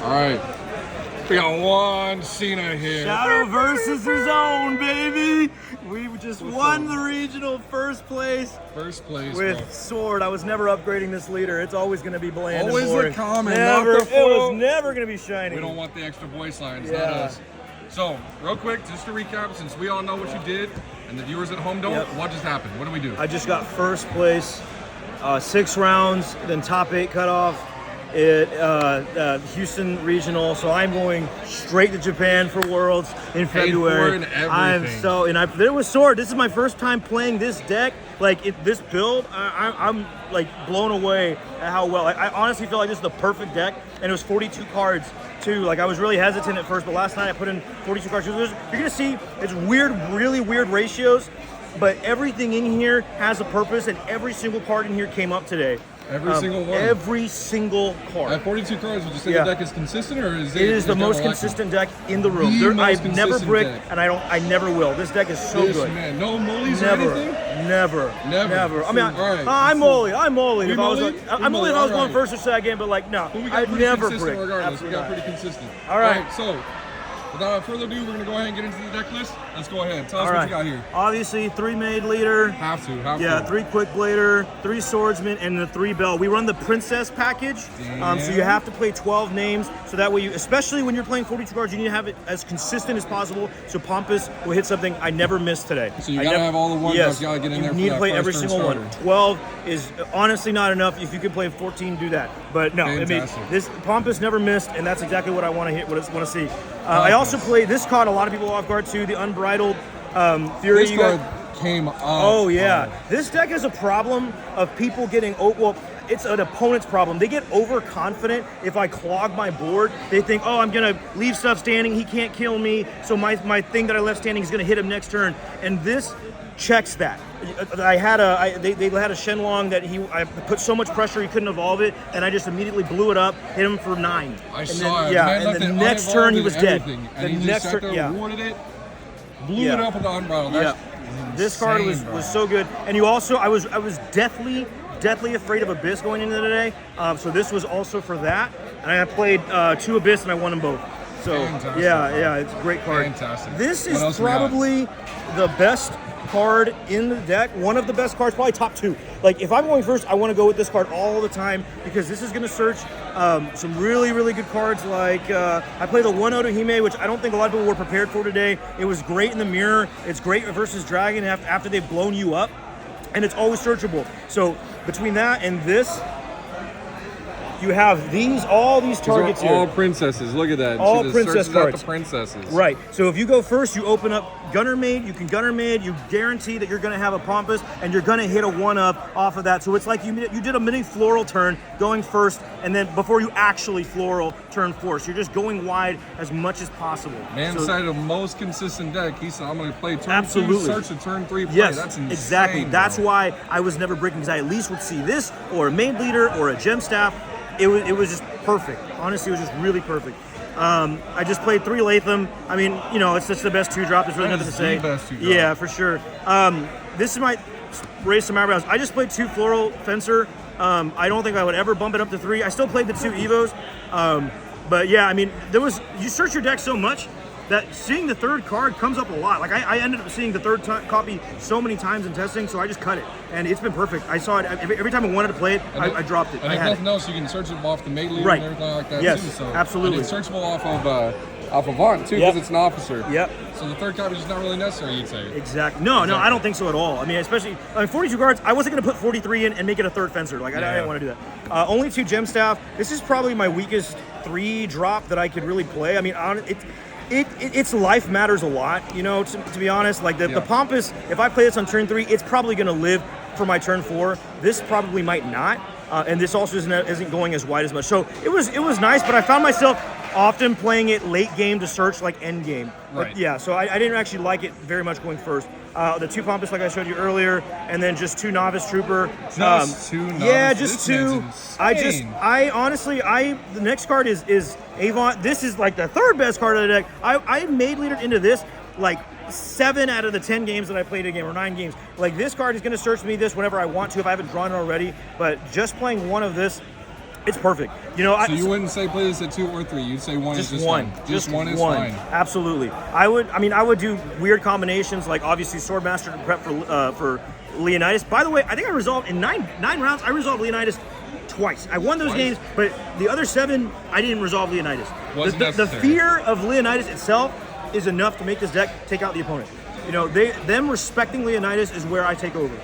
All right. We got one Cena here. Shadowversus is on, baby. We just won the regional first place. First place with bro. Sword. I was never upgrading this leader. It's always going to be bland. Always and boring. the common. Never. Not the It was never going to be shiny. We don't want the extra voice lines. Yeah. Not us. So, real quick, just to recap, since we all know what you did, and the viewers at home don't, what just happened? What do we do? I just got first place, 6 rounds, then top 8 cutoff. Houston regional, so I'm going straight to Japan for Worlds in February. I'm so, and there was Sword. This is my first time playing this deck. Like this build, I'm like blown away at how well. I honestly feel like this is the perfect deck, and it was 42 cards too. Like I was really hesitant at first, but last night I put in 42 cards. You're gonna see it's weird, really weird ratios, but everything in here has a purpose, and every single card in here came up today. Every single one? Every single card. At 42 cards, would you say the deck is consistent, or is it? It is the most consistent deck in the room. I've never bricked, and I never will. This deck is so good. Man, no mollies or anything? Never. I mean, right. I'm molly. I'm molly. I'm molly if I was going first or second, but like, no. I'd never brick. Regardless, Absolutely we got pretty consistent. All right. So, without further ado, we're going to go ahead and get into the deck list. Let's go ahead. Tell us what you got here. Obviously, 3 Maid Leader. Have to. Yeah, 3 Quick Blader, 3 Swordsman, and the 3 Bell. We run the Princess package, so you have to play 12 names. So that way, especially when you're playing 42 cards, you need to have it as consistent as possible. So Pompous will hit something I never missed today. So you got to have all the ones. Yes, you got to get in there. You need to play every single one. 12 is honestly not enough. If you can play 14, do that. But no, I mean, this Pompous never missed, and that's exactly what I want to hit. What I want to see. I also played. This caught a lot of people off guard too. The Unbridled Fury. This card came up. Oh yeah, this deck has a problem of people getting it's an opponent's problem. They get overconfident. If I clog my board, they think, oh, I'm gonna leave stuff standing. He can't kill me, so my thing that I left standing is gonna hit him next turn. And this checks that. They had a Shenlong that I put so much pressure he couldn't evolve it, and I just immediately blew it up, hit him for 9. I saw it. Yeah, and the next turn he was dead. And he just sat there, warded it, blew it up with the Unbridled. This card was so good. And you also, I was deathly afraid of Abyss going into today. So this was also for that. And I played 2 Abyss and I won them both. So fantastic. Yeah, it's a great card. Fantastic. This is probably the best card in the deck. One of the best cards, probably top 2. Like if I'm going first, I want to go with this card all the time because this is going to search some really, really good cards. Like I played the 1-0 Hime, which I don't think a lot of people were prepared for today. It was great in the mirror. It's great versus Dragon after they've blown you up, and it's always searchable. So between that and this, you have all these targets here. All princesses. Look at that. All princess cards. The princesses. Right. So if you go first, you open up Gunner Maid. You can Gunner Maid. You guarantee that you're going to have a Pompous, and you're going to hit a 1-up off of that. So it's like you did a mini floral turn going first, and then before you actually floral turn 4. So you're just going wide as much as possible. Man decided the most consistent deck. He said, I'm going to play turn 2, search a turn 3 play. Yes, that's insane. Exactly. That's why I was never breaking, because I at least would see this or a Maid Leader or a Gem Staff. It was just perfect. Honestly, it was just really perfect. I just played 3 Latham. I mean, it's just the best 2-drop. There's really nothing to say. The best 2-drop. Yeah, for sure. This might raise some eyebrows. I just played 2 Floral Fencer. I don't think I would ever bump it up to 3. I still played the 2 Evos. But yeah, I mean, you search your deck so much that seeing the 3rd card comes up a lot. Like I ended up seeing the 3rd copy so many times in testing, so I just cut it, and it's been perfect. I saw it every time I wanted to play it. I dropped it. And if nothing else, you can search it off the Maid Leader and everything like that too. So, absolutely. And it's searchable off of Avant too, because it's an officer. Yep. So the 3rd copy is just not really necessary, you'd say. Exactly. No, I don't think so at all. I mean, 42 cards. I wasn't going to put 43 in and make it a 3rd Fencer. Like I didn't want to do that. Only 2 Gem Staff. This is probably my weakest 3-drop that I could really play. I mean, its life matters a lot, to be honest. Like the Pompous, if I play this on turn 3, it's probably going to live for my turn 4. This probably might not, and this also isn't going as wide as much. So it was nice, but I found myself often playing it late game to search like end game. Right. But, so I didn't actually like it very much going first. The 2 Pompous, like I showed you earlier, and then just 2 Novice Trooper. Just 2 Novice. Yeah, just 2. I honestly, the next card is Avon. This is like the 3rd best card of the deck. I Maid Leader into this like 7 out of the 10 games that I played a game, or 9 games. Like this card is going to search me this whenever I want to if I haven't drawn it already. But just playing 1 of this It's perfect. You know, so you wouldn't say play this at 2 or 3. You'd say one is just one. fine. Just one is fine. Absolutely. I would do weird combinations like obviously Swordmaster to prep for Leonidas. By the way, I think I resolved in nine rounds. I resolved Leonidas twice. I won those games, but the other 7 I didn't resolve Leonidas. The fear of Leonidas itself is enough to make this deck take out the opponent. You know, them respecting Leonidas is where I take over.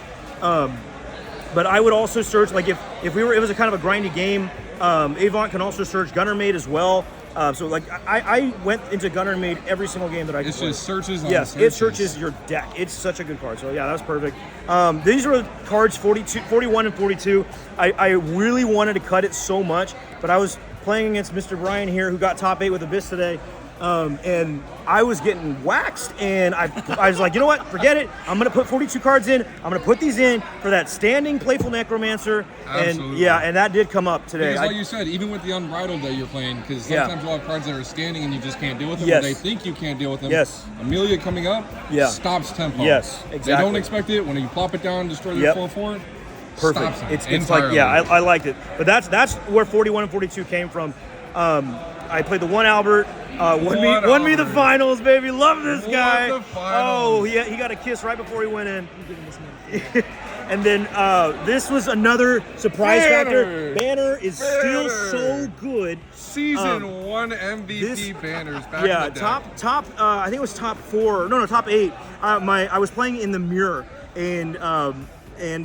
But I would also search, like if it was a kind of a grindy game, Avant can also search Gunner Maid as well. So like I went into Gunner Maid every single game that I could play. Just searches on Yes, searches. it searches your deck. It's such a good card. So yeah, that was perfect. These are cards 41 and 42. I really wanted to cut it so much, but I was playing against Mr. Brian here who got top 8 with Abyss today. And I was getting waxed, and I was like, you know what? Forget it. I'm going to put 42 cards in. I'm going to put these in for that standing Playful Necromancer. Absolutely. And yeah, and that did come up today. Because like you said, even with the Unbridled that you're playing, because sometimes you'll have cards that are standing and you just can't deal with them, or they think you can't deal with them. Yes. Amelia coming up stops tempo. Yes, exactly. They don't expect it. When you plop it down, destroy their full forward, perfect. Stops It's like, I liked it. But that's where 41 and 42 came from. I played the one Albert. Won me the finals, baby. Love this guy. Oh, he got a kiss right before he went in. And then this was another surprise factor. Banner is still so good. Season 1 MVP Banners back in the day. top. I think it was top 4. No, top 8. I was playing in the mirror, and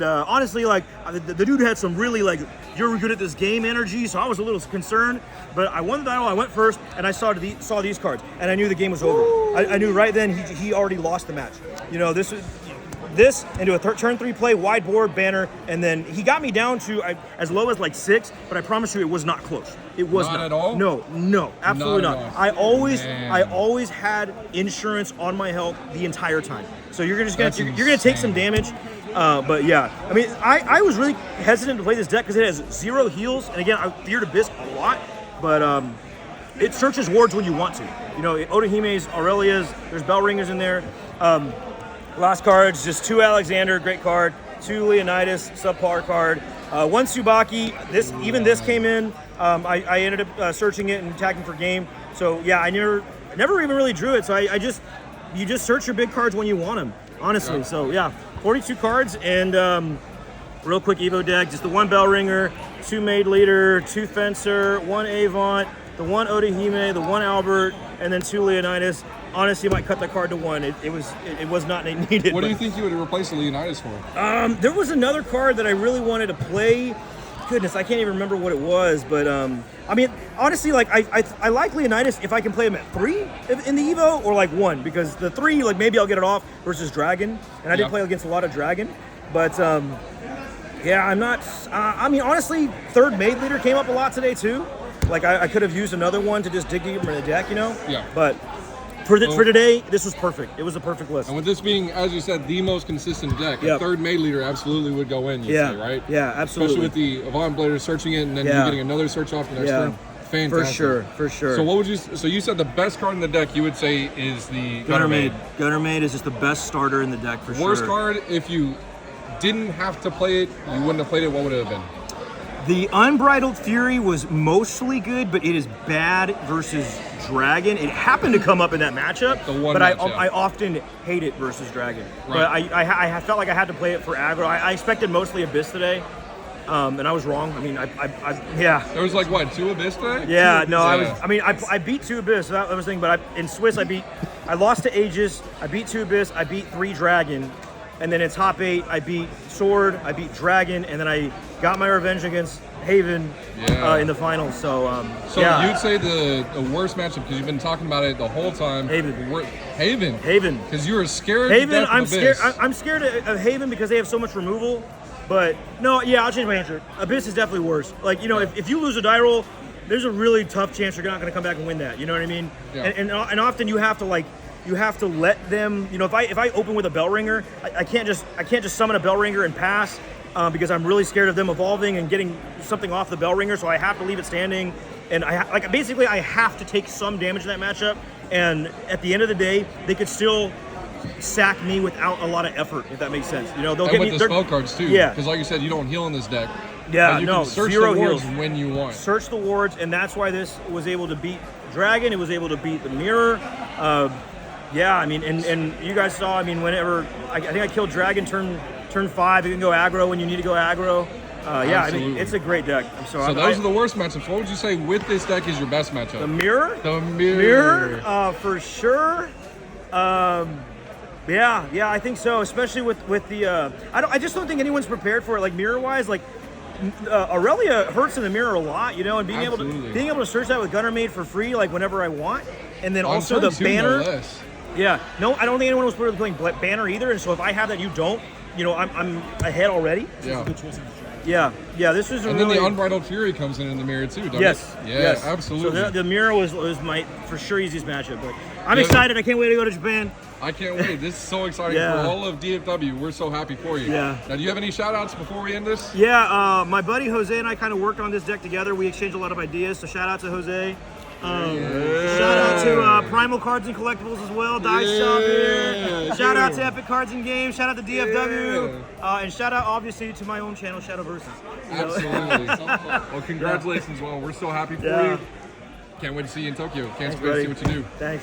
honestly, like the dude had some really like you're good at this game energy, so I was a little concerned. But I won the battle. I went first, and I saw these cards, and I knew the game was over. I knew right then he already lost the match. You know, this into a turn 3 play, wide board, banner, and then he got me down to as low as like 6. But I promise you, it was not close. It was not at all. No, absolutely not. I Man. always had insurance on my health the entire time. So you're gonna take some damage. But yeah, I mean, I was really hesitant to play this deck because it has 0 heals, and again, I feared Abyss a lot, but it searches wards when you want to. You know, Odahime's, Aurelia's, there's Bell Ringers in there. Last cards, just 2 Alexander, great card, 2 Leonidas, subpar card, 1 Tsubaki. This came in. I ended up searching it and tagging for game. So yeah, I never even really drew it. So you just search your big cards when you want them, honestly. So yeah. 42 cards, and real quick Evo deck, just the 1 Bell Ringer, 2 Maid Leader, 2 Fencer, 1 Avant, the 1 Odahime, the 1 Albert, and then 2 Leonidas. Honestly, might cut that card to 1. It was not needed. What do you think you would replace the Leonidas for? There was another card that I really wanted to play. Goodness, I can't even remember what it was, but I mean, honestly, like I like Leonidas if I can play him at 3 in the Evo, or like 1, because the 3, like maybe I'll get it off versus Dragon, and I did play against a lot of Dragon, but yeah, I'm not. I mean, honestly, 3rd Maid Leader came up a lot today too. Like I could have used another one to just dig deeper in the deck, you know. Yeah. But for today, this was perfect. It was a perfect list. And with this being, as you said, the most consistent deck, a 3rd Maid Leader absolutely would go in, you'd say, right? Yeah, absolutely. Especially with the Avant Blader searching it and then you getting another search off the next turn. Fantastic. For sure. So you said the best card in the deck you would say is the Gunner Maid. Gunner Maid is just the best starter in the deck for sure. Worst card, if you didn't have to play it, you wouldn't have played it, what would it have been? The Unbridled Fury was mostly good, but it is bad versus Dragon. It happened to come up in that matchup, but I often hate it versus Dragon. Right. But I felt like I had to play it for aggro. I expected mostly Abyss today, and I was wrong. I mean, yeah. There was like, what, 2 Abyss today? Yeah, no, I beat 2 Abyss, that was the thing, but in Swiss, I lost to Aegis, I beat 2 Abyss, I beat 3 Dragon, and then in top 8, I beat Sword, I beat Dragon, and then I got my revenge against Haven in the finals. So you'd say the worst matchup, because you've been talking about it the whole time. Haven. Because you were scared. Haven. I'm scared. I'm scared of Haven because they have so much removal. But no, yeah, I'll change my answer. Abyss is definitely worse. Like, you know, if you lose a die roll, there's a really tough chance you're not going to come back and win that. You know what I mean? Yeah. And often you have to let them. You know, if I open with a Bell Ringer, I can't just summon a Bell Ringer and pass. Because I'm really scared of them evolving and getting something off the Bell Ringer, so I have to leave it standing. And I have to take some damage in that matchup. And at the end of the day, they could still sack me without a lot of effort, if that makes sense. You know, they'll and give with me the spell cards too. Yeah. Because like you said, you don't heal in this deck. Yeah, but you no, can search zero the wards heals. when you want. Search the wards, and that's why this was able to beat Dragon. It was able to beat the Mirror. Yeah, I mean, and you guys saw. I mean, whenever I think I killed Dragon turn 5, you can go aggro when you need to go aggro. Yeah, I mean, it's a great deck. So those are the worst matchups. What would you say with this deck is your best matchup? The Mirror. The Mirror. For sure. Yeah, I think so. Especially with the, I just don't think anyone's prepared for it. Like mirror wise, like Aurelia hurts in the mirror a lot, you know, and being able to search that with Gunner Maid for free, like whenever I want, and then also the banner. No less. Yeah, no, I don't think anyone was playing banner either. And so if I have that, you don't. You know, I'm ahead already. Yeah. Yeah. This was and then the Unbridled Fury comes in the mirror too. Doesn't yes. it? Yeah, yes. absolutely. So the mirror was my for sure easiest matchup. But I'm excited. I can't wait to go to Japan. I can't wait. This is so exciting for all of DFW. We're so happy for you. Yeah. Now, do you have any shout-outs before we end this? Yeah, my buddy Jose and I kind of worked on this deck together. We exchanged a lot of ideas, so shout out to Jose. Shout out to Primal Cards and Collectibles as well, Dice Shop here. Shout out to Epic Cards and Games. Shout out to DFW. And shout out, obviously, to my own channel, Shadowversus. Absolutely. Well, congratulations, Well. We're so happy for you. Can't wait to see you in Tokyo. Can't wait to see what you do. Thanks.